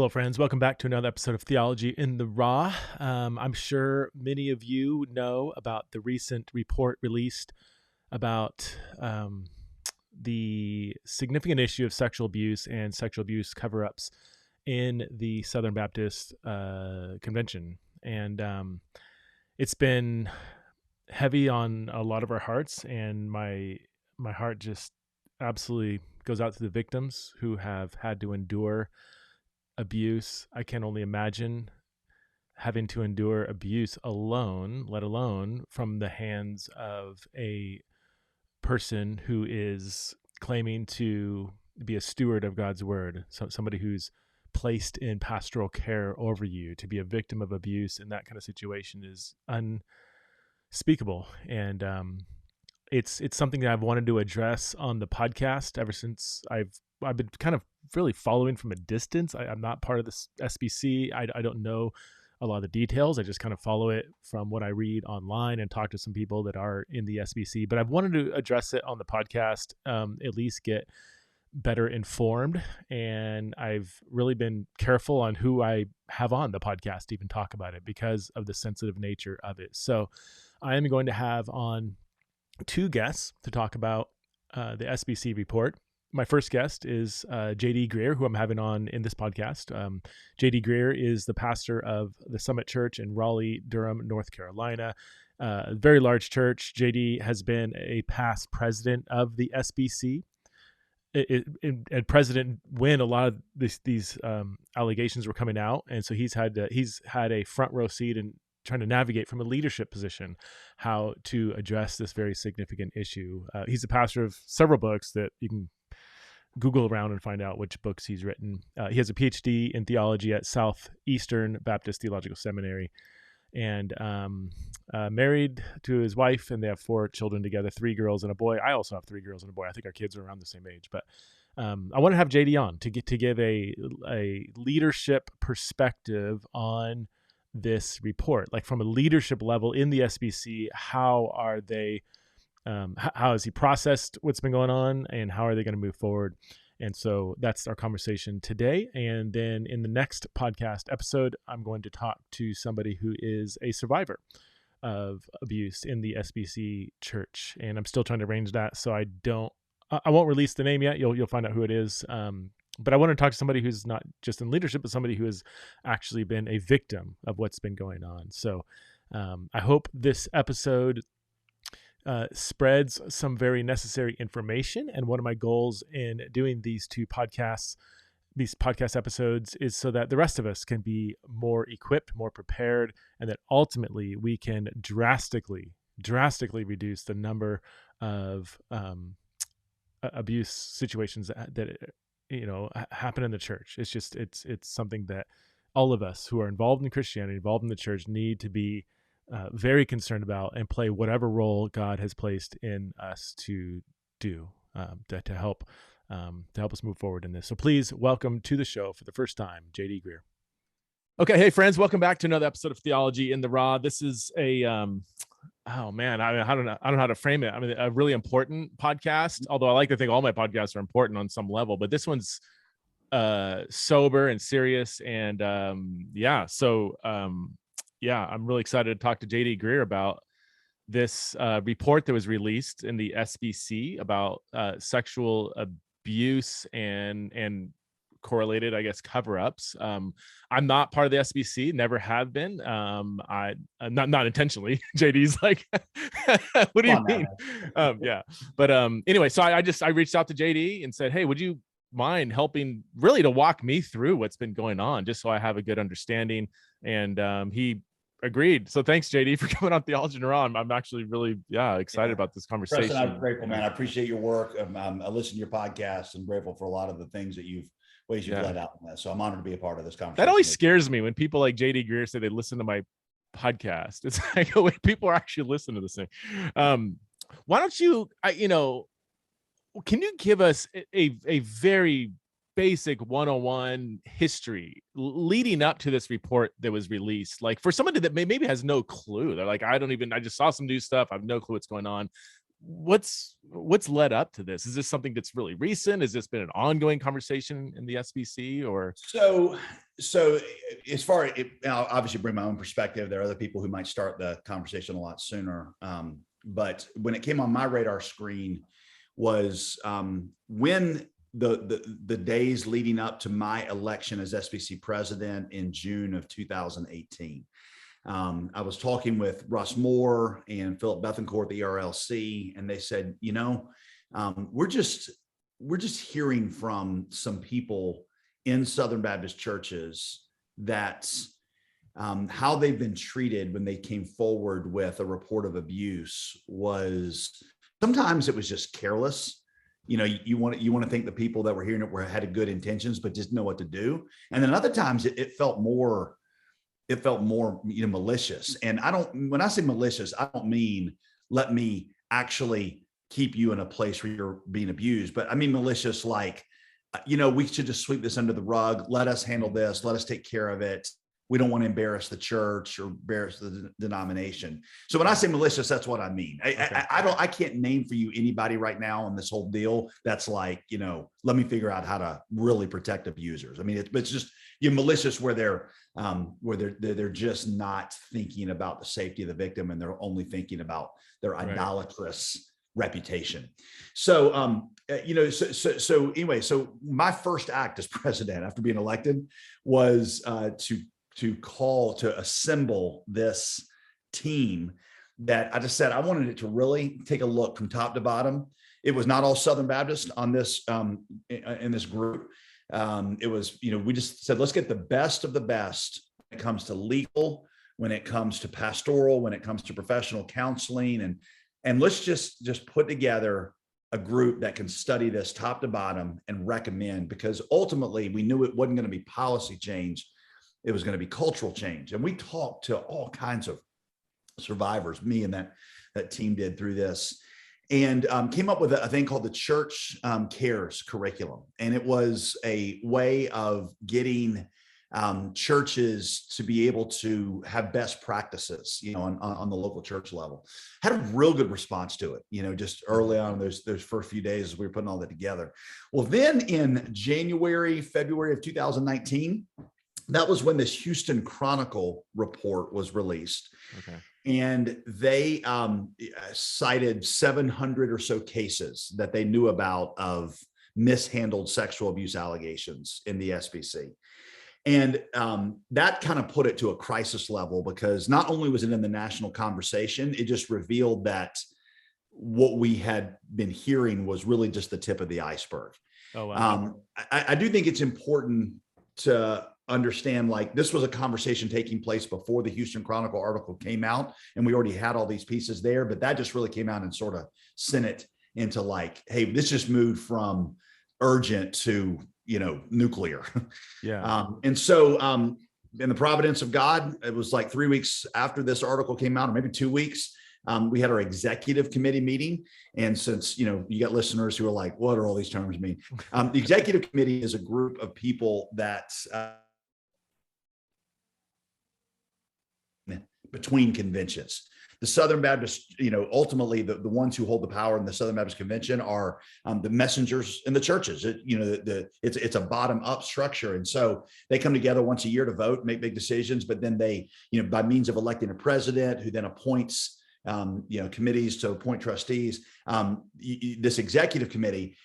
Hello, friends. Welcome back to another episode of Theology in the Raw. I'm sure many of you know about the recent report released about the significant issue of sexual abuse and sexual abuse cover-ups in the Southern Baptist Convention. And it's been heavy on a lot of our hearts, and my heart just absolutely goes out to the victims who have had to endure abuse. I can only imagine having to endure abuse alone, let alone from the hands of a person who is claiming to be a steward of God's word. So somebody who's placed in pastoral care over you. To be a victim of abuse in that kind of situation is unspeakable. And it's something that I've wanted to address on the podcast ever since I've been kind of really following from a distance. I'm not part of this SBC. I don't know a lot of the details. I just kind of follow it from what I read online and talk to some people that are in the SBC. But I've wanted to address it on the podcast, at least get better informed. And I've really been careful on who I have on the podcast to even talk about it because of the sensitive nature of it. So I am going to have on two guests to talk about the SBC report. My first guest is J.D. Greear, who I'm having on in this podcast. J.D. Greear is the pastor of the Summit Church in Raleigh-Durham, North Carolina. A very large church. J.D. has been a past president of the SBC. And president when a lot of these allegations were coming out, and so he's had a front row seat in trying to navigate from a leadership position how to address this very significant issue. He's a pastor of several books that you can Google around and find out which books he's written. He has a Ph.D. in theology at Southeastern Baptist Theological Seminary, and married to his wife, and they have 4 children together, 3 girls and a boy. I also have 3 girls and a boy. I think our kids are around the same age, but I want to have JD on to give a leadership perspective on this report, like from a leadership level in the SBC. How are they? How has he processed what's been going on, and how are they going to move forward? And so that's our conversation today. And then in the next podcast episode, I'm going to talk to somebody who is a survivor of abuse in the SBC church. And I'm still trying to arrange that, so I won't release the name yet. You'll find out who it is. But I want to talk to somebody who's not just in leadership, but somebody who has actually been a victim of what's been going on. So I hope this episode spreads some very necessary information. And one of my goals in doing these podcast episodes is so that the rest of us can be more equipped, more prepared, and that ultimately we can drastically reduce the number of abuse situations that happen in the church. It's something that all of us who are involved in Christianity, involved in the church, need to be very concerned about and play whatever role God has placed in us to do to help us move forward in this. So please welcome to the show for the first time, J.D. Greear. Okay, hey friends, welcome back to another episode of Theology in the Raw. This is a I don't know how to frame it. I mean, a really important podcast. Although I like to think all my podcasts are important on some level, but this one's sober and serious. And I'm really excited to talk to J.D. Greear about this report that was released in the SBC about sexual abuse and correlated, I guess, cover-ups. I'm not part of the SBC, never have been. I not intentionally. JD's like, what do you mean? But anyway, so I reached out to JD and said, hey, would you mind helping really to walk me through what's been going on, just so I have a good understanding? And he agreed. So thanks, JD, for coming on Theology in the Raw. I'm actually really excited about this conversation. Preston, I'm grateful, man. I appreciate your work. I listen to your podcast and grateful for a lot of the things that ways you've let out. So I'm honored to be a part of this conversation. That always scares me when people like J.D. Greear say they listen to my podcast. It's like, oh, wait, people are actually listening to this thing. Why don't you, can you give us a very basic 101 history leading up to this report that was released? Like for somebody that maybe has no clue, they're like, I just saw some new stuff. I have no clue what's going on. what's led up to this? Is this something that's really recent? Has this been an ongoing conversation in the SBC, or? So as far as I'll obviously bring my own perspective. There are other people who might start the conversation a lot sooner. But when it came on my radar screen was when the days leading up to my election as SBC president in June of 2018. I was talking with Russ Moore and Philip Bethencourt, the ERLC, and they said, we're just hearing from some people in Southern Baptist churches that how they've been treated when they came forward with a report of abuse was sometimes it was just careless. You want to think the people that were hearing it had good intentions, but just know what to do. And then other times it felt more malicious. And when I say malicious, I don't mean let me actually keep you in a place where you're being abused, but I mean malicious, like, we should just sweep this under the rug. Let us handle this. Let us take care of it. We don't want to embarrass the church or embarrass the denomination. So when I say malicious, that's what I mean. Okay. I can't name for you anybody right now on this whole deal that's like, let me figure out how to really protect abusers. I mean, it's just malicious where they're just not thinking about the safety of the victim, and they're only thinking about their idolatrous reputation. So, anyway, so my first act as president after being elected was to assemble this team that I just said, I wanted it to really take a look from top to bottom. It was not all Southern Baptist on this, in this group. It was, we just said, let's get the best of the best when it comes to legal, when it comes to pastoral, when it comes to professional counseling, and let's just put together a group that can study this top to bottom and recommend, because ultimately we knew it wasn't going to be policy change. It was going to be cultural change. And we talked to all kinds of survivors, me and that team did through this, and came up with a thing called the Church Cares curriculum. And it was a way of getting churches to be able to have best practices, on the local church level. Had a real good response to it, just early on those first few days as we were putting all that together. Well, then in February of 2019, that was when this Houston Chronicle report was released. Okay. And they cited 700 or so cases that they knew about of mishandled sexual abuse allegations in the SBC. And that kind of put it to a crisis level, because not only was it in the national conversation, it just revealed that what we had been hearing was really just the tip of the iceberg. Oh, wow. I do think it's important to understand, like, this was a conversation taking place before the Houston Chronicle article came out, and we already had all these pieces there, but that just really came out and sort of sent it into like, hey, this just moved from urgent to nuclear. Yeah. And so in the providence of God, it was like 3 weeks after this article came out, or maybe 2 weeks, we had our executive committee meeting. And since, you got listeners who are like, what do all these terms mean? The executive committee is a group of people that between conventions. The Southern Baptist, ultimately the ones who hold the power in the Southern Baptist Convention are the messengers in the churches. It's a bottom up structure. And so they come together once a year to vote, make big decisions, but then they, by means of electing a president who then appoints, committees to appoint trustees, this executive committee,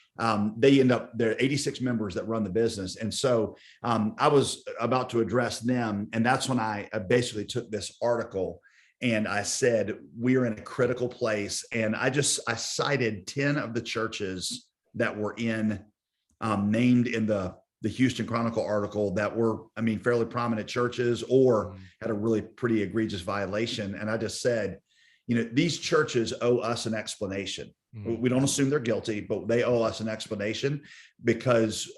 they end up, there are 86 members that run the business. And so I was about to address them. And that's when I basically took this article and I said, we're in a critical place. And I cited 10 of the churches that were named in the Houston Chronicle article that were, fairly prominent churches or had a really pretty egregious violation. And I just said, these churches owe us an explanation. We don't assume they're guilty, but they owe us an explanation, because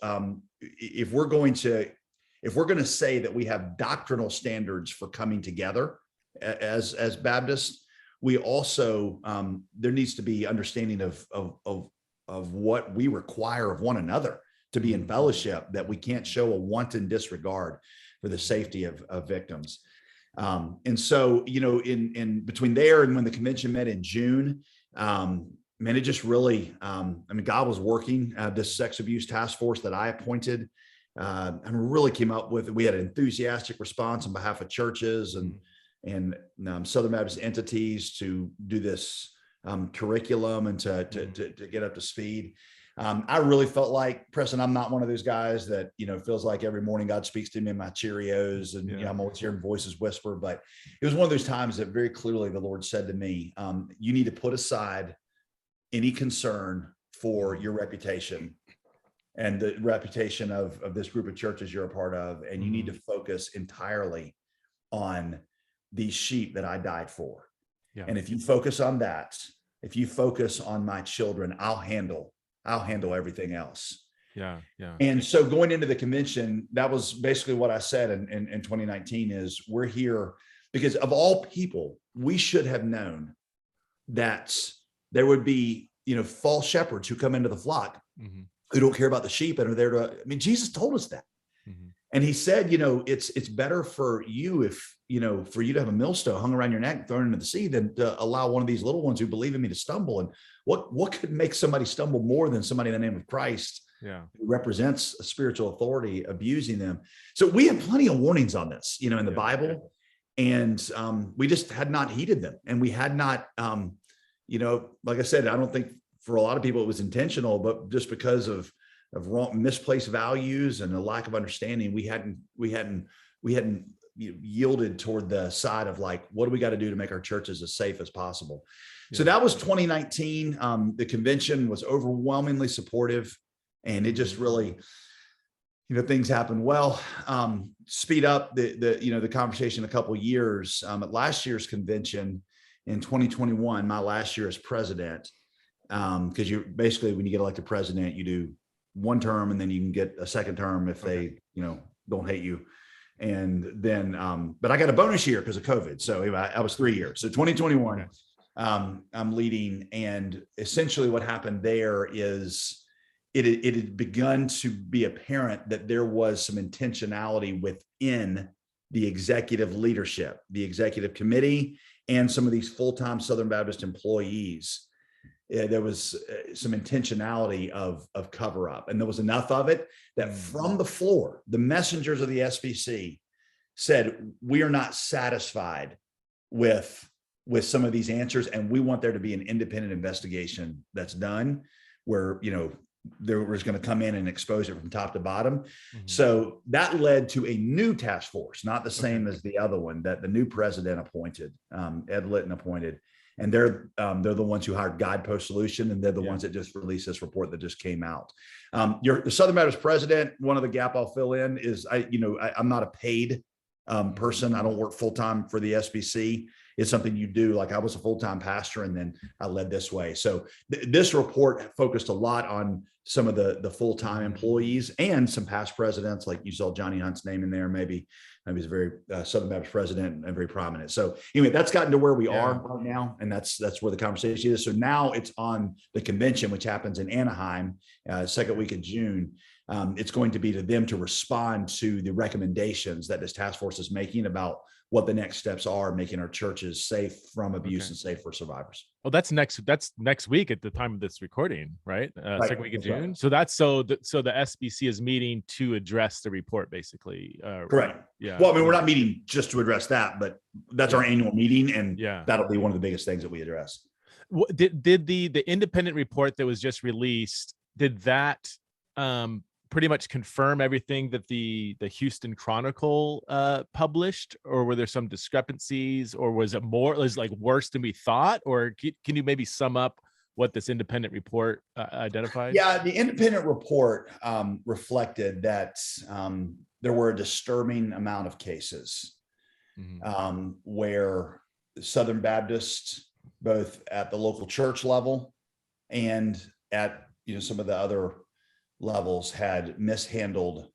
if we're going to say that we have doctrinal standards for coming together as Baptists, we also there needs to be understanding of what we require of one another to be in fellowship, that we can't show a wanton disregard for the safety of victims. And so, in between there and when the convention met in June, man, it just really, God was working. This sex abuse task force that I appointed, and really came up with, we had an enthusiastic response on behalf of churches and Southern Baptist entities to do this curriculum and to get up to speed. I really felt like, Preston, I'm not one of those guys that, feels like every morning God speaks to me in my Cheerios and I'm always hearing voices whisper, but it was one of those times that very clearly the Lord said to me, you need to put aside any concern for your reputation and the reputation of this group of churches you're a part of. And you need to focus entirely on these sheep that I died for. Yeah. And if you focus on that, if you focus on my children, I'll handle everything else. Yeah. And so going into the convention, that was basically what I said in 2019 is we're here because of all people, we should have known that there would be, false shepherds who come into the flock who don't care about the sheep and are there to, Jesus told us that. And he said, it's better for you for you to have a millstone hung around your neck, thrown into the sea than to allow one of these little ones who believe in me to stumble. And what could make somebody stumble more than somebody in the name of Christ who represents a spiritual authority abusing them? So we have plenty of warnings on this, in the Bible. And we just had not heeded them. And we had not, like I said, I don't think for a lot of people it was intentional, but just because of wrong, misplaced values and a lack of understanding, we hadn't yielded toward the side of like, what do we got to do to make our churches as safe as possible? So that was 2019. The convention was overwhelmingly supportive, and it just really, things happened well. Speed up the conversation a couple of years. At last year's convention in 2021, my last year as president, because you basically, when you get elected president, you do one term and then you can get a second term if they, don't hate you. And then, but I got a bonus year because of COVID. So I was 3 years. So 2021, I'm leading. And essentially what happened there is it had begun to be apparent that there was some intentionality within the executive leadership, the executive committee, and some of these full-time Southern Baptist employees. There was some intentionality of cover up, and there was enough of it that from the floor, the messengers of the SBC said, we are not satisfied with some of these answers. And we want there to be an independent investigation that's done where, there was going to come in and expose it from top to bottom. So that led to a new task force, not the same as the other one that the new president appointed, Ed Litton appointed. And they're the ones who hired Guidepost Solution, and they're the ones that just released this report that just came out. The Southern Baptist president, one of the gap I'll fill in is I'm not a paid person. I don't work full-time for the SBC. It's something you do. Like I was a full-time pastor and then I led this way. So this report focused a lot on some of the full-time employees and some past presidents, like you saw Johnny Hunt's name in there. Maybe he's a very Southern Baptist president and very prominent. So anyway, that's gotten to where we are right now. And that's where the conversation is. So now it's on the convention, which happens in Anaheim, second week of June. It's going to be to them to respond to the recommendations that this task force is making about what the next steps are, making our churches safe from abuse and safe for survivors. Well, that's next week at the time of this recording, right? Right. Second week of June. Right. So that's so the SBC is meeting to address the report, basically. Correct. Yeah. Well, we're not meeting just to address that, but that's our annual meeting, and that'll be one of the biggest things that we address. Did the independent report that was just released, did that pretty much confirm everything that the Houston Chronicle published, or were there some discrepancies, or was it like worse than we thought? Or can you maybe sum up what this independent report identified? Yeah, the independent report reflected that there were a disturbing amount of cases where Southern Baptists, both at the local church level and at some of the other levels, had mishandled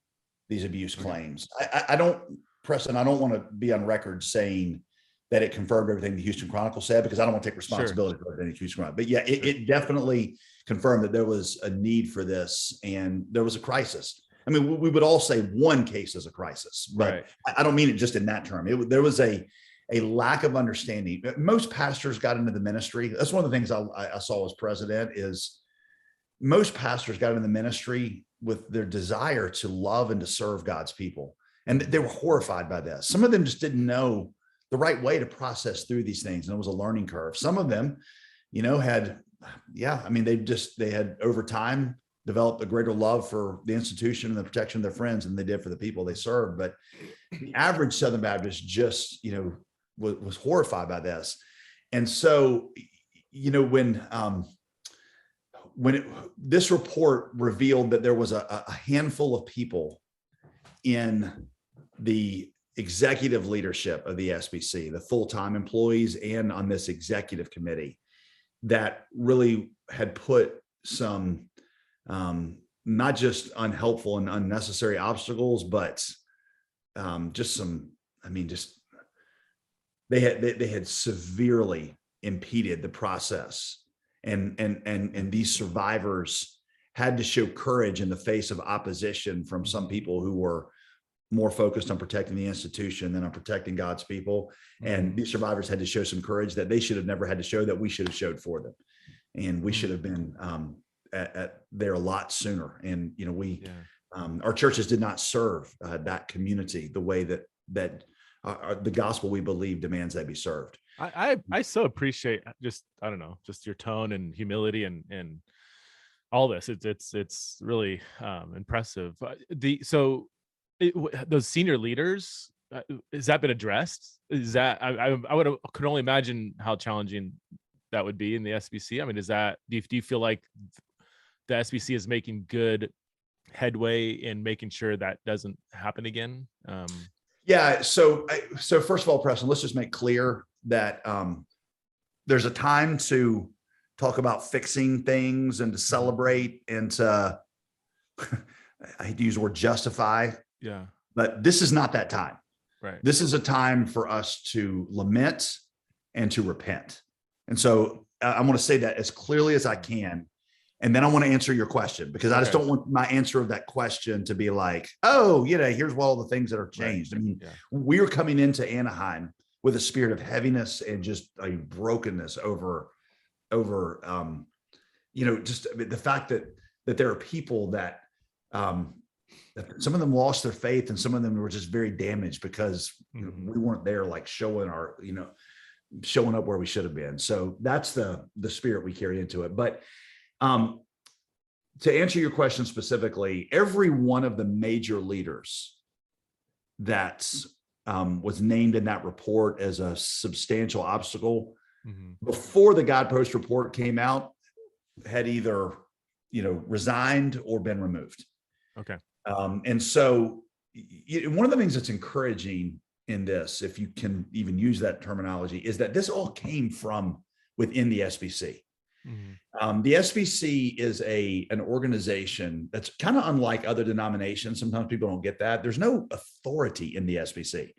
these abuse claims. I don't, Preston, I don't want to be on record saying that it confirmed everything the Houston Chronicle said, because I don't want to take responsibility for everything the Houston Chronicle. But yeah, it definitely confirmed that there was a need for this and there was a crisis. I mean, we would all say one case is a crisis, but I don't mean it just in that term. There was a a lack of understanding. Most pastors got into the ministry. That's one of the things I saw as president is most pastors got into the ministry with their desire to love and to serve God's people. And they were horrified by this. Some of them just didn't know the right way to process through these things. And it was a learning curve. Some of them, had, they had over time developed a greater love for the institution and the protection of their friends than they did for the people they served. But the average Southern Baptist just, was horrified by this. And so, when this report revealed that there was a handful of people in the executive leadership of the SBC, the full-time employees, and on this executive committee that really had put some not just unhelpful and unnecessary obstacles, but they had severely impeded the process. And these survivors had to show courage in the face of opposition from some people who were more focused on protecting the institution than on protecting God's people. And these survivors had to show some courage that they should have never had to show, that we should have showed for them. And we should have been there a lot sooner. And, our churches did not serve that community the way that the gospel we believe demands they be served. I so appreciate just your tone and humility and all this. It's really impressive. Those senior leaders, has that been addressed? Is that could only imagine how challenging that would be in the SBC. I mean, do you feel like the SBC is making good headway in making sure that doesn't happen again? Yeah. So first of all, Preston, let's just make clear that there's a time to talk about fixing things and to celebrate and to, I hate to use the word justify. Yeah. But this is not that time. Right. This is a time for us to lament and to repent. And so I want to say that as clearly as I can. And then I want to answer your question, because I just don't want my answer of that question to be like, oh, here's all the things that are changed. Right. I mean, we're coming into Anaheim with a spirit of heaviness and just a brokenness over just the fact that there are people that some of them lost their faith and some of them were just very damaged because we weren't there, like showing up where we should have been. So that's the spirit we carry into it. But to answer your question specifically, every one of the major leaders that was named in that report as a substantial obstacle before the Guidepost report came out had either resigned or been removed. Okay. And so one of the things that's encouraging in this, if you can even use that terminology, is that this all came from within the SBC. The SBC is an organization that's kind of unlike other denominations. Sometimes people don't get that. There's no authority in the SBC.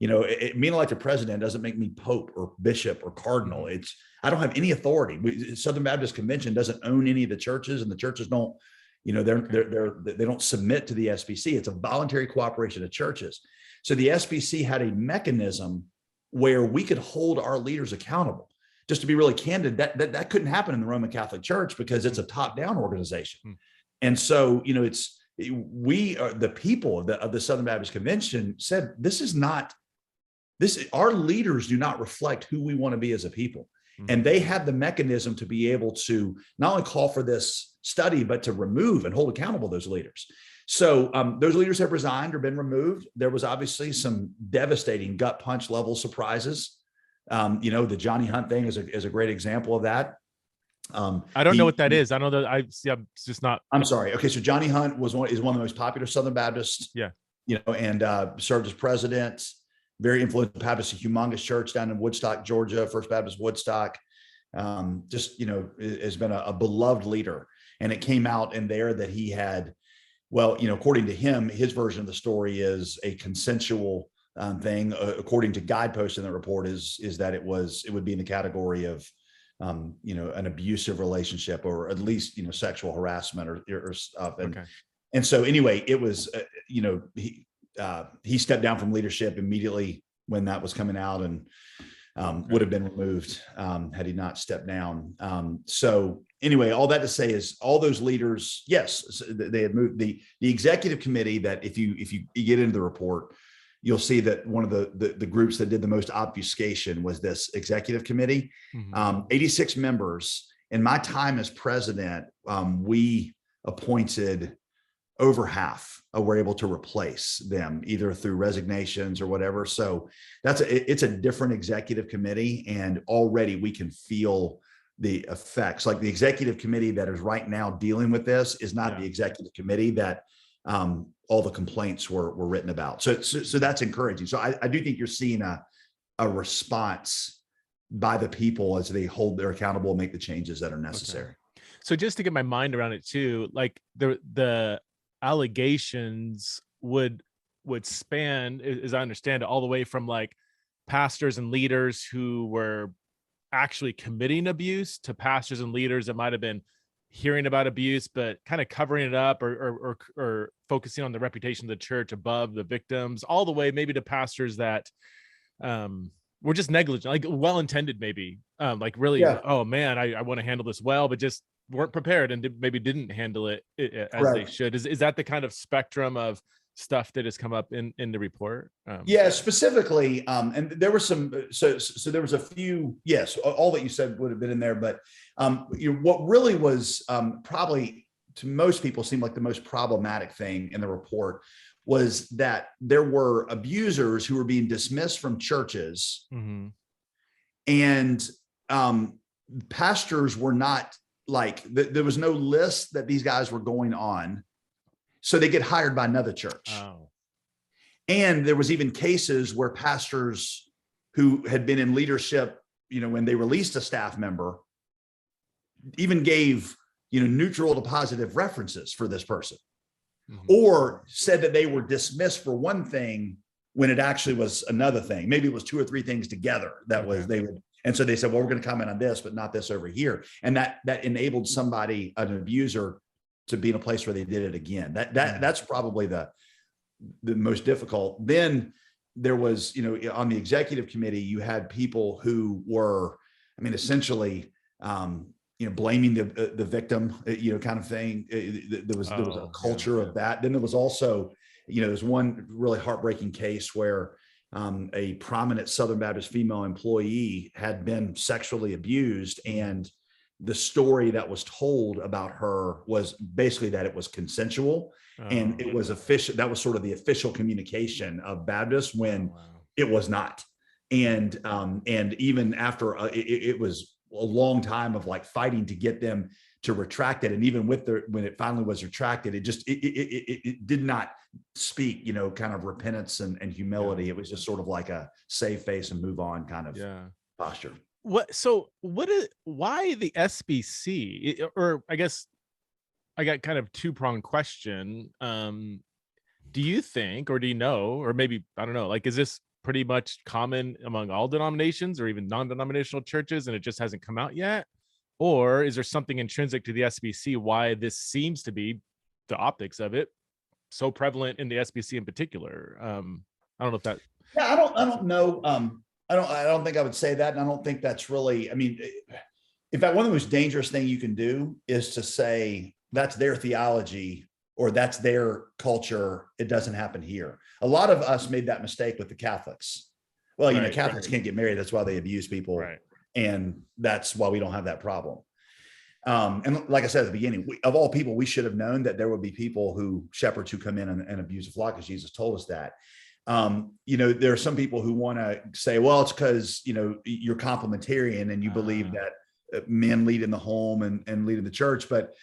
Being elected president doesn't make me pope or bishop or cardinal. I don't have any authority. Southern Baptist Convention doesn't own any of the churches, and the churches don't, they don't submit to the SBC. It's a voluntary cooperation of churches. So the SBC had a mechanism where we could hold our leaders accountable. Just to be really candid, that couldn't happen in the Roman Catholic Church because it's a top-down organization. And so, we are the people of the Southern Baptist Convention said, our leaders do not reflect who we want to be as a people. And they had the mechanism to be able to not only call for this study, but to remove and hold accountable those leaders. So those leaders have resigned or been removed. There was obviously some devastating gut punch level surprises. The Johnny Hunt thing is a great example of that. I don't know what that is. I know that I'm just not. I'm sorry. Okay. So Johnny Hunt is one of the most popular Southern Baptists. Yeah. And served as president, very influential Baptist, a humongous church down in Woodstock, Georgia, First Baptist Woodstock. Has been a beloved leader. And it came out in there that he had, according to him, his version of the story is a consensual thing. According to Guidepost in the report is that it would be in the category of, an abusive relationship, or at least, sexual harassment or stuff. And so anyway, it was, he stepped down from leadership immediately when that was coming out, and would have been removed had he not stepped down. So anyway, all that to say is all those leaders, yes, they had moved. The executive committee, that if you get into the report, you'll see that one of the groups that did the most obfuscation was this executive committee. 86 members. In my time as president, we appointed over half were able to replace them either through resignations or whatever. So it's a different executive committee, and already we can feel the effects. Like the executive committee that is right now dealing with this is not the executive committee that all the complaints were written about. So that's encouraging. So I do think you're seeing a response by the people as they hold their accountable and make the changes that are necessary. Okay. So just to get my mind around it too, like the allegations would span, as I understand it, all the way from like pastors and leaders who were actually committing abuse to pastors and leaders that might have been hearing about abuse but kind of covering it up or focusing on the reputation of the church above the victims, all the way maybe to pastors that were just negligent, like well-intended, maybe like really, oh man, I want to handle this well, but just weren't prepared and maybe didn't handle it as they should. Is that the kind of spectrum of stuff that has come up in the report? Specifically, and there were some, so there was a few, yes, all that you said would have been in there, but what really was probably to most people seemed like the most problematic thing in the report was that there were abusers who were being dismissed from churches, and pastors were not, like there was no list that these guys were going on, so they get hired by another church. And there was even cases where pastors who had been in leadership, when they released a staff member, even gave neutral to positive references for this person, or said that they were dismissed for one thing when it actually was another thing. Maybe it was 2 or 3 things together that was they would. And so they said, well, we're going to comment on this, but not this over here. And that enabled somebody, an abuser, to be in a place where they did it again. That's probably the most difficult. Then there was, on the executive committee, you had people who were, essentially, blaming the victim, kind of thing. There was a culture of that. Then there was also, there's one really heartbreaking case where a prominent Southern Baptist female employee had been sexually abused, and the story that was told about her was basically that it was consensual, and it was official. That was sort of the official communication of Baptists when it was not. And even after it was a long time of like fighting to get them to retract it. And even when it finally was retracted, it did not speak, kind of repentance and humility. It was just sort of like a save face and move on kind of posture. Why the SBC? Or I guess I got kind of 2-pronged question. Do you think, or do you know, or maybe, I don't know, like, is this pretty much common among all denominations or even non-denominational churches and it just hasn't come out yet? Or is there something intrinsic to the SBC why this seems to be, the optics of it, so prevalent in the SBC in particular? I don't know if that. Yeah, I don't know. I don't think I would say that. And I don't think that's really, in fact, one of the most dangerous thing you can do is to say that's their theology or that's their culture. It doesn't happen here. A lot of us made that mistake with the Catholics. Well, Catholics can't get married. That's why they abuse people. Right. And that's why we don't have that problem. And like I said at the beginning, of all people, we should have known that there would be shepherds who come in and abuse the flock, because Jesus told us that. There are some people who want to say, well, it's because, you're complementarian and you believe that men lead in the home and lead in the church. But,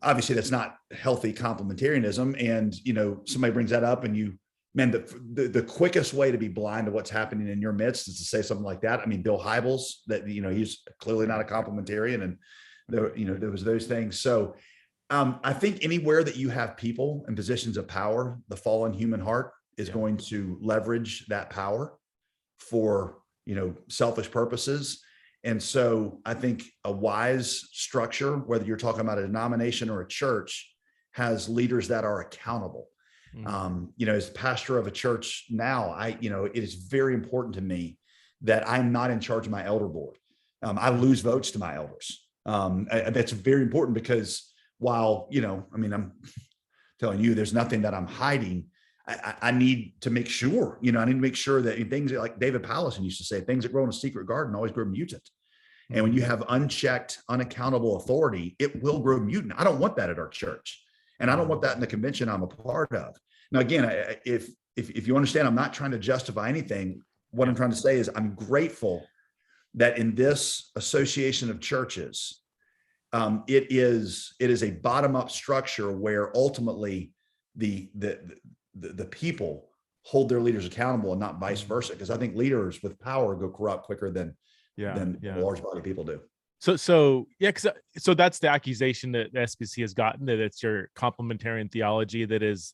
obviously that's not healthy complementarianism. And, somebody brings that up and the quickest way to be blind to what's happening in your midst is to say something like that. Bill Hybels, that, he's clearly not a complementarian, and there was those things. So I think anywhere that you have people in positions of power, the fallen human heart is going to leverage that power for, selfish purposes. And so I think a wise structure, whether you're talking about a denomination or a church, has leaders that are accountable. As pastor of a church now, it is very important to me that I'm not in charge of my elder board. I lose votes to my elders. That's very important because while, I'm telling you, there's nothing that I'm hiding. I need to make sure, I need to make sure that things like David Powlison used to say, things that grow in a secret garden always grow mutant. And when you have unchecked, unaccountable authority, it will grow mutant. I don't want that at our church. And I don't want that in the convention I'm a part of. Now, again, if you understand, I'm not trying to justify anything. What I'm trying to say is I'm grateful that in this association of churches, it is a bottom-up structure where ultimately the people hold their leaders accountable and not vice versa. Because I think leaders with power go corrupt quicker than a large body of people do. So that's the accusation that the SBC has gotten, that it's your complementarian theology that is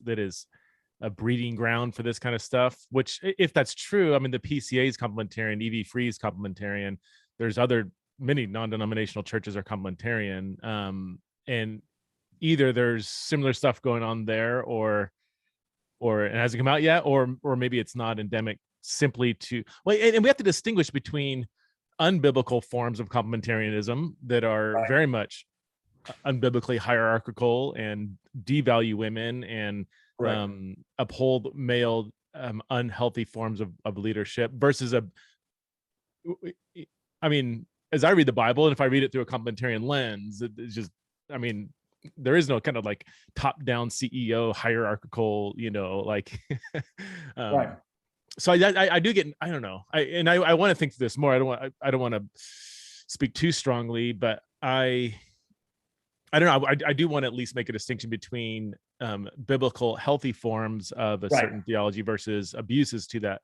a breeding ground for this kind of stuff, which, if that's true, I mean, the PCA is complementarian, EV Free is complementarian. There's many non-denominational churches are complementarian. And either there's similar stuff going on there or it hasn't come out yet, or maybe it's not endemic simply to, and we have to distinguish between unbiblical forms of complementarianism that are very much unbiblically hierarchical and devalue women and uphold male unhealthy forms of leadership versus as I read the Bible, and if I read it through a complementarian lens, it's just, there is no kind of like top-down CEO hierarchical, Right. So I do get, I don't know. I want to think through this more. I don't want to speak too strongly, but I don't know. I do want to at least make a distinction between biblical healthy forms of a certain theology versus abuses to that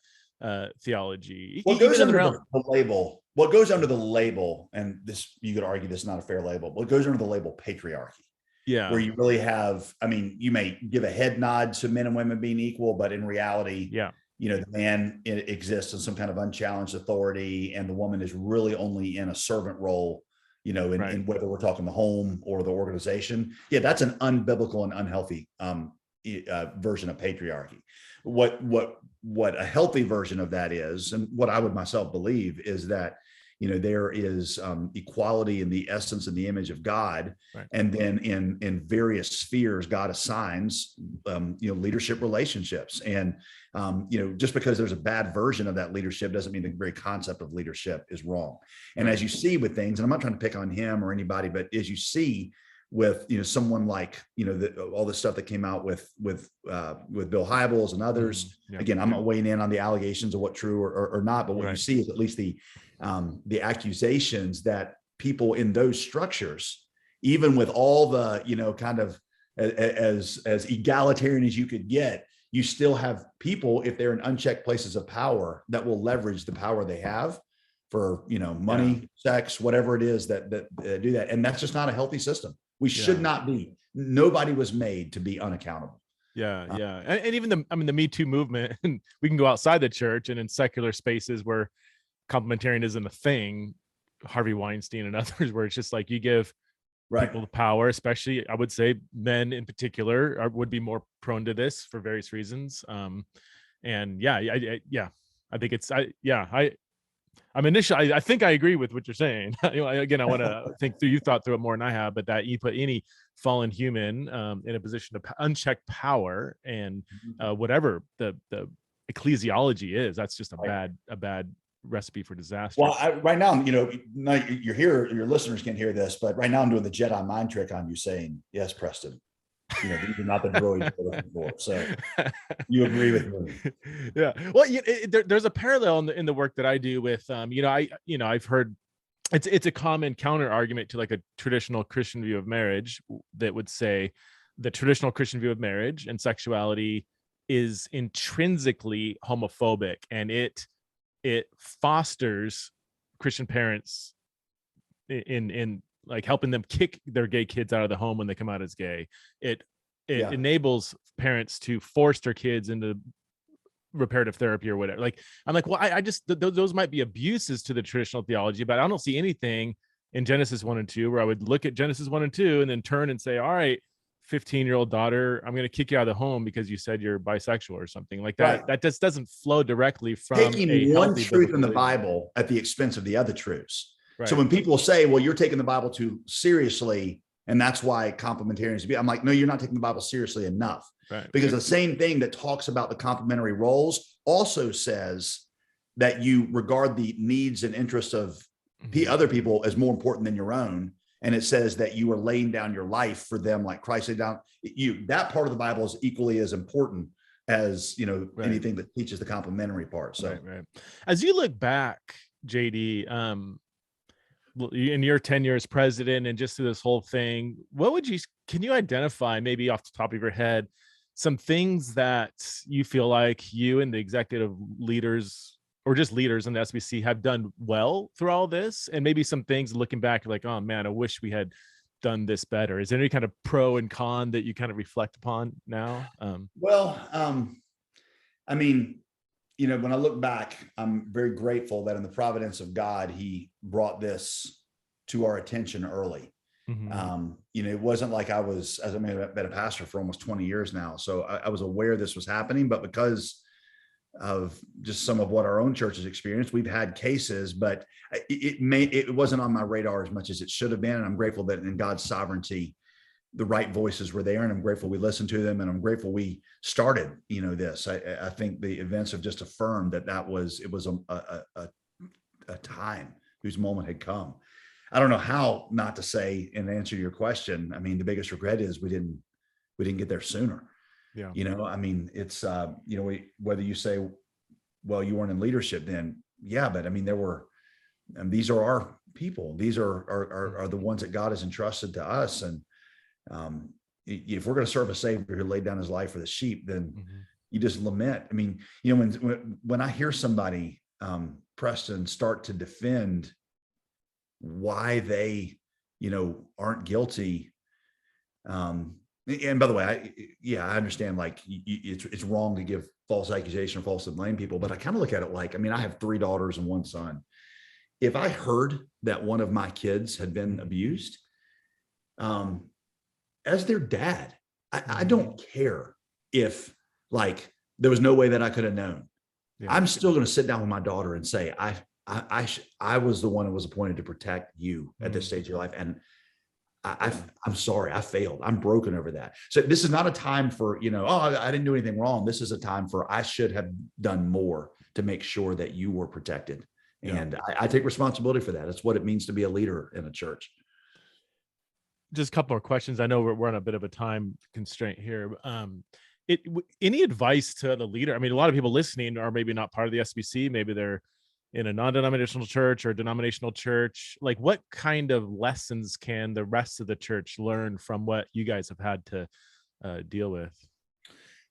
theology. What goes under the label? What goes under the label? And this, you could argue, this is not a fair label. What goes under the label patriarchy? Yeah, where you really have. You may give a head nod to men and women being equal, but in reality, the man exists in some kind of unchallenged authority, and the woman is really only in a servant role. In whether we're talking the home or the organization. Yeah, that's an unbiblical and unhealthy version of patriarchy. What a healthy version of that is, and what I would myself believe, is that there is equality in the essence and the image of God, and then in various spheres God assigns leadership relationships, and just because there's a bad version of that leadership doesn't mean the very concept of leadership is wrong. And as you see with things, and I'm not trying to pick on him or anybody, but as you see with someone like all the stuff that came out with Bill Hybels and others. Again, I'm not weighing in on the allegations of what true or not, but what you see is at least the accusations that people in those structures, even with all the kind of as egalitarian as you could get, you still have people, if they're in unchecked places of power, that will leverage the power they have for money, sex, whatever it is that do that, and that's just not a healthy system. We should not be. Nobody was made to be unaccountable. And even the Me Too movement, and we can go outside the church and in secular spaces where complementarianism isn't a thing, Harvey Weinstein and others, where it's just like you give people the power, especially I would say men in particular would be more prone to this for various reasons. I think it's I think I agree with what you're saying. Again, I want to think through. You thought through it more than I have, but that you put any fallen human in a position of unchecked power, and whatever the ecclesiology is, that's just a bad recipe for disaster. Well, right now, you're here. Your listeners can't hear this, but right now I'm doing the Jedi mind trick on you, saying, "Yes, Preston. These are not the droids you're looking for." So you agree with me? Yeah. Well, there's a parallel in the work that I do with, I've heard it's a common counter argument to like a traditional Christian view of marriage that would say the traditional Christian view of marriage and sexuality is intrinsically homophobic, and it fosters Christian parents in like helping them kick their gay kids out of the home when they come out as gay. It enables parents to force their kids into reparative therapy or whatever. Like, I'm like, well, I just, those might be abuses to the traditional theology, but I don't see anything in Genesis 1 and 2 where I would look at Genesis 1 and 2 and then turn and say, all right, 15-year-old daughter, I'm going to kick you out of the home because you said you're bisexual or something like Right. that. That just doesn't flow directly from a Taking one healthy truth in the biblical Bible at the expense of the other truths. So Right. when people say, well, you're taking the Bible too seriously, and that's why complementarianism, I'm like, no, you're not taking the Bible seriously enough. Right. Because the same thing that talks about the complementary roles also says that you regard the needs and interests of other people as more important than your own. And it says that you are laying down your life for them like Christ laid down. That part of the Bible is equally as important as, Right. anything that teaches the complementary part. So, right. As you look back, JD, in your tenure as president and just through this whole thing, can you identify, maybe off the top of your head, some things that you feel like you and the executive leaders or just leaders in the SBC have done well through all this? And maybe some things looking back, like, oh man, I wish we had done this better. Is there any kind of pro and con that you kind of reflect upon now? I mean, when I look back, I'm very grateful that in the providence of God, he brought this to our attention early. It wasn't like I was, as I mean, I've been a pastor for almost 20 years now. So I was aware this was happening, but because of just some of what our own church has experienced, we've had cases, but it wasn't on my radar as much as it should have been. And I'm grateful that in God's sovereignty, the right voices were there, and I'm grateful we listened to them, and I'm grateful we started, this. I think the events have just affirmed that it was a time whose moment had come. I don't know how not to say and answer your question. I mean, the biggest regret is we didn't get there sooner. Yeah. I mean, it's, whether you say, well, you weren't in leadership then. Yeah. But I mean, and these are our people. These are the ones that God has entrusted to us. And if we're going to serve a Savior who laid down his life for the sheep, then you just lament. I mean, when I hear somebody, Preston, start to defend why they, aren't guilty. And by the way, I understand, like, it's wrong to give false accusation or falsely blame people, but I kind of look at it like, I mean, I have 3 daughters and 1 son. If I heard that one of my kids had been abused, as their dad, I don't care if, like, there was no way that I could have known. Yeah. I'm still going to sit down with my daughter and say, I was the one who was appointed to protect you at this stage of your life. And I'm sorry, I failed. I'm broken over that. So this is not a time for, I didn't do anything wrong. This is a time for, I should have done more to make sure that you were protected. Yeah. And I take responsibility for that. That's what it means to be a leader in a church. Just a couple more questions. I know we're on a bit of a time constraint here. Any advice to the leader? I mean, a lot of people listening are maybe not part of the SBC. Maybe they're in a non-denominational church or denominational church. Like, what kind of lessons can the rest of the church learn from what you guys have had to deal with?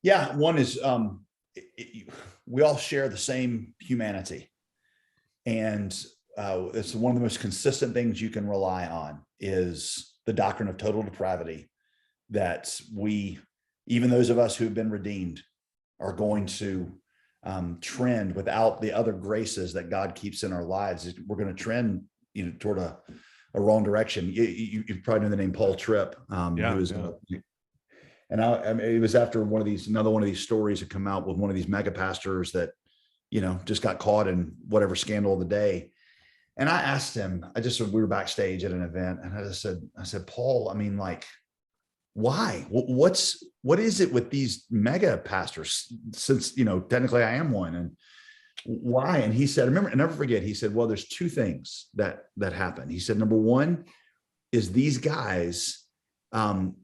Yeah. One is, we all share the same humanity. And it's one of the most consistent things you can rely on is the doctrine of total depravity, that we, even those of us who've been redeemed, are going to trend without the other graces that God keeps in our lives. We're going to trend, toward a wrong direction. You probably know the name Paul Tripp. And it was after another one of these stories had come out with one of these mega pastors that, just got caught in whatever scandal of the day. And I asked him, we were backstage at an event, and I said, Paul, I mean, like, why? What is it with these mega pastors? Since, technically I am one, and why? And he said, I never forget. He said, well, there's 2 things that happen. He said, number 1 is these guys,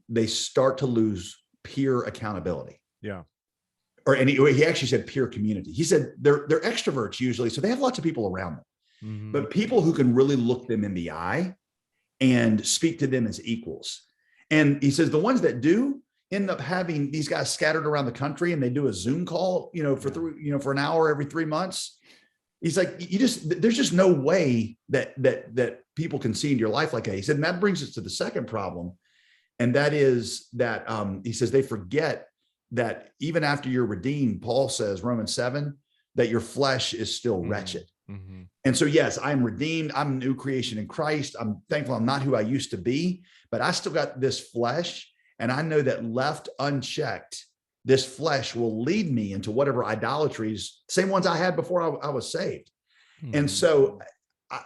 they start to lose peer accountability. Yeah. And he actually said peer community. He said they're extroverts usually, so they have lots of people around them. But people who can really look them in the eye and speak to them as equals. And he says the ones that do end up having these guys scattered around the country, and they do a Zoom call, for an hour every 3 months. He's like, there's just no way that people can see into your life like that. He said, and that brings us to the second problem. And that is that he says they forget that even after you're redeemed, Paul says, Romans 7, that your flesh is still wretched. And so, yes, I'm redeemed. I'm a new creation in Christ. I'm thankful I'm not who I used to be, but I still got this flesh. And I know that left unchecked, this flesh will lead me into whatever idolatries, same ones I had before I was saved. And so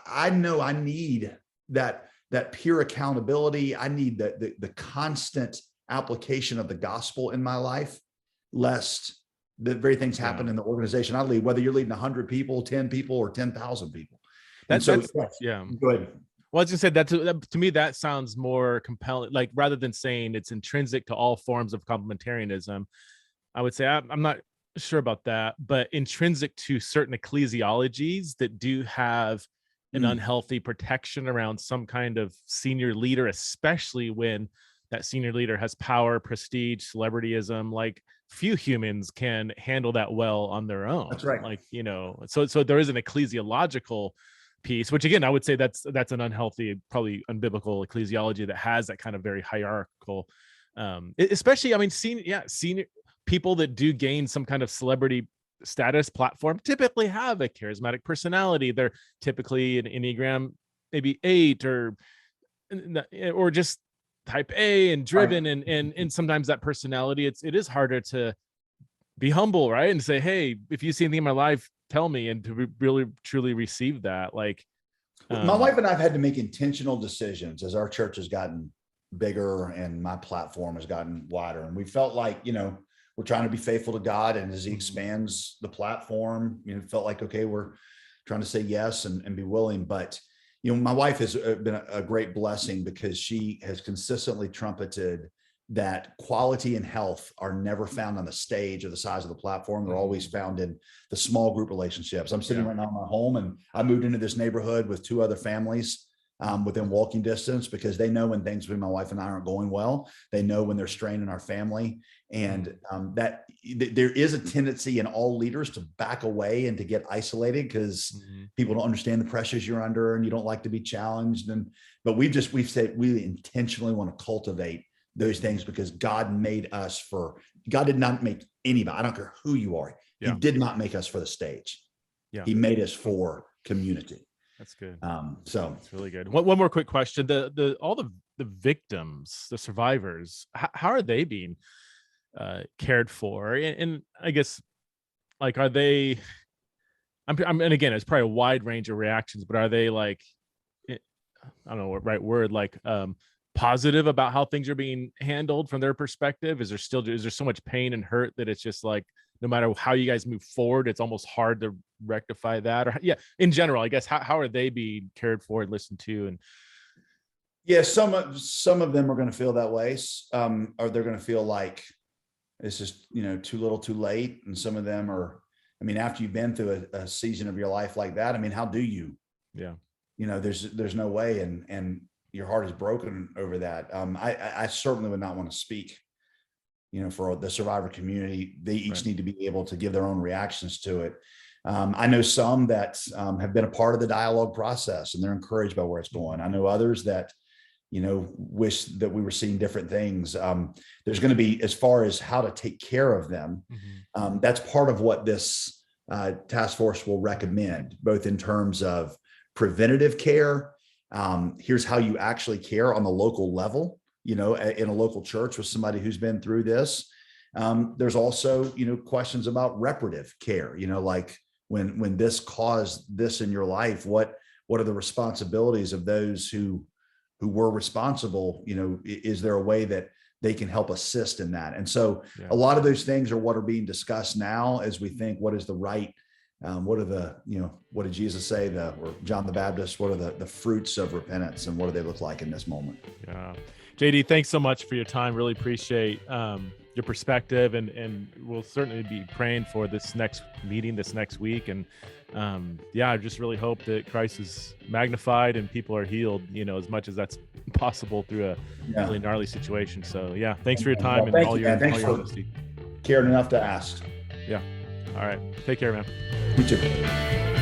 I know I need that pure accountability. I need the constant application of the gospel in my life, lest the very things happen in the organization I lead, whether you're leading 100 people, 10 people, or 10,000 people. And so, yeah. Go ahead. Well, I was gonna say that to me, that sounds more compelling. Like, rather than saying it's intrinsic to all forms of complementarianism, I would say I'm not sure about that, but intrinsic to certain ecclesiologies that do have an unhealthy protection around some kind of senior leader, especially when that senior leader has power, prestige, celebrityism. Like, few humans can handle that well on their own. That's right. Like, so there is an ecclesiological piece, which again, I would say that's an unhealthy, probably unbiblical ecclesiology that has that kind of very hierarchical, especially, I mean, senior people that do gain some kind of celebrity status platform typically have a charismatic personality. They're typically an Enneagram, maybe 8 or just type A and driven. Right. And sometimes that personality, it is harder to be humble, right? And say, hey, if you see anything in my life, tell me, and to really truly receive that. Like, my wife and I have had to make intentional decisions as our church has gotten bigger and my platform has gotten wider. And we felt like, we're trying to be faithful to God. And as he expands the platform, felt like, okay, we're trying to say yes and be willing. But, my wife has been a great blessing because she has consistently trumpeted that quality and health are never found on the stage or the size of the platform. They're always found in the small group relationships. I'm sitting right now in my home, and I moved into this neighborhood with 2 other families within walking distance, because they know when things between my wife and I aren't going well. They know when there's strain in our family, and that there is a tendency in all leaders to back away and to get isolated because people don't understand the pressures you're under and you don't like to be challenged. But we've said we intentionally want to cultivate those things because God did not make anybody. I don't care who you are. Yeah. He did not make us for the stage. Yeah. He made us for community. That's good. So it's really good. One more quick question. All the victims, the survivors, how are they being cared for? And I guess, like, are they, and again, it's probably a wide range of reactions, but are they, like, I don't know what right word, like, positive about how things are being handled from their perspective? Is there so much pain and hurt that it's just like, no matter how you guys move forward, it's almost hard to rectify that? Or in general, I guess, how are they being cared for and listened to? And some of them are going to feel that way, or they're going to feel like it's just too little, too late. And some of them are, after you've been through a season of your life like that, how do you? Yeah, there's no way, and your heart is broken over that. I certainly would not want to speak for the survivor community. They each need to be able to give their own reactions to it. I know some that have been a part of the dialogue process and they're encouraged by where it's going. I know others that, wish that we were seeing different things. There's going to be, as far as how to take care of them, that's part of what this task force will recommend, both in terms of preventative care. Here's how you actually care on the local level, in a local church with somebody who's been through this. There's also, questions about reparative care, like when this caused this in your life, what are the responsibilities of those who were responsible? Is there a way that they can help assist in that? And so a lot of those things are what are being discussed now as we think, what is the right, what are the, what did Jesus say, or John the Baptist, what are the fruits of repentance, and what do they look like in this moment? Yeah. JD, thanks so much for your time. Really appreciate your perspective, and we'll certainly be praying for this next meeting this next week. And I just really hope that Christ is magnified and people are healed, as much as that's possible through a really gnarly situation. So thanks for your time and all your honesty. Cared enough to ask. Yeah. All right. Take care, man. You too.